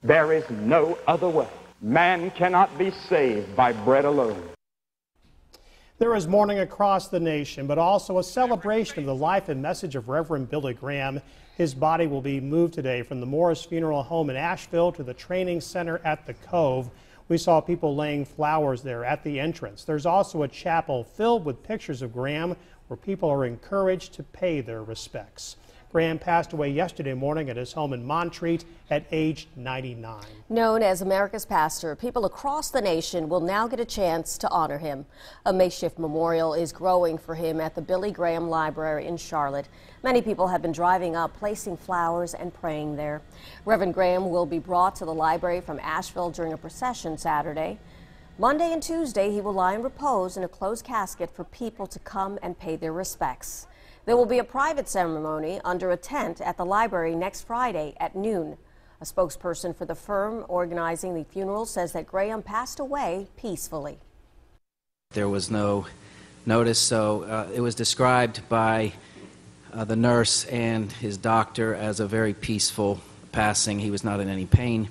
There is no other way. Man cannot be saved by bread alone. There is mourning across the nation, but also a celebration of the life and message of Reverend Billy Graham. His body will be moved today from the Morris Funeral Home in Asheville to the training center at the Cove. We saw people laying flowers there at the entrance. There's also a chapel filled with pictures of Graham where people are encouraged to pay their respects. Graham passed away yesterday morning at his home in Montreat at age 99. Known as America's pastor, people across the nation will now get a chance to honor him. A makeshift memorial is growing for him at the Billy Graham Library in Charlotte. Many people have been driving up, placing flowers and praying there. Reverend Graham will be brought to the library from Asheville during a procession Saturday. Monday and Tuesday, he will lie in repose in a closed casket for people to come and pay their respects. There will be a private ceremony under a tent at the library next Friday at noon. A spokesperson for the firm organizing the funeral says that Graham passed away peacefully. There was no notice, so it was described by the nurse and his doctor as a very peaceful passing. He was not in any pain.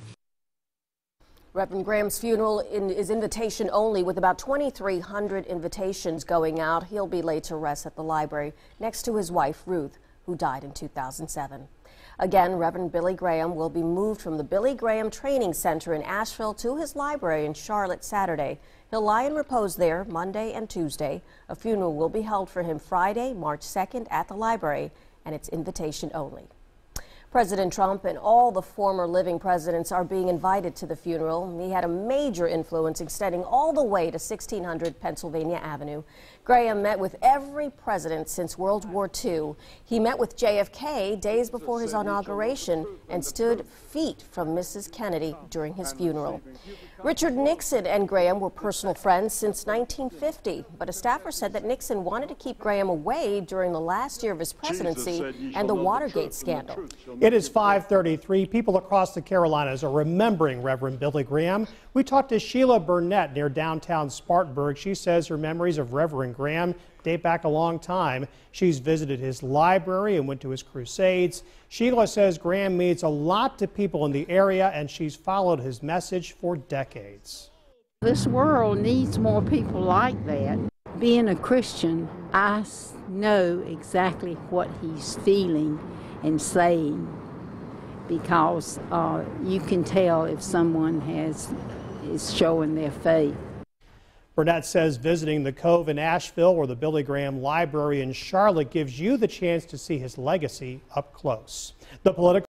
Reverend Graham's funeral is invitation only, with about 2,300 invitations going out. He'll be laid to rest at the library next to his wife, Ruth, who died in 2007. Again, Reverend Billy Graham will be moved from the Billy Graham Training Center in Asheville to his library in Charlotte Saturday. He'll lie in repose there Monday and Tuesday. A funeral will be held for him Friday, March 2nd at the library, and it's invitation only. President Trump and all the former living presidents are being invited to the funeral. He had a major influence extending all the way to 1600 Pennsylvania Avenue. Graham met with every president since World War II. He met with JFK days before his inauguration and stood feet from Mrs. Kennedy during his funeral. Richard Nixon and Graham were personal friends since 1950, but a staffer said that Nixon wanted to keep Graham away during the last year of his presidency and the Watergate scandal. It is 5:33. People across the Carolinas are remembering Reverend Billy Graham. We talked to Sheila Burnett near downtown Spartanburg. She says her memories of Reverend Graham date back a long time. She's visited his library and went to his crusades. Sheila says Graham means a lot to people in the area, and she's followed his message for decades. This world needs more people like that. Being a Christian, I know exactly what he's feeling and saying, because you can tell if someone is showing their faith. Burnett says visiting the Cove in Asheville or the Billy Graham Library in Charlotte gives you the chance to see his legacy up close. The political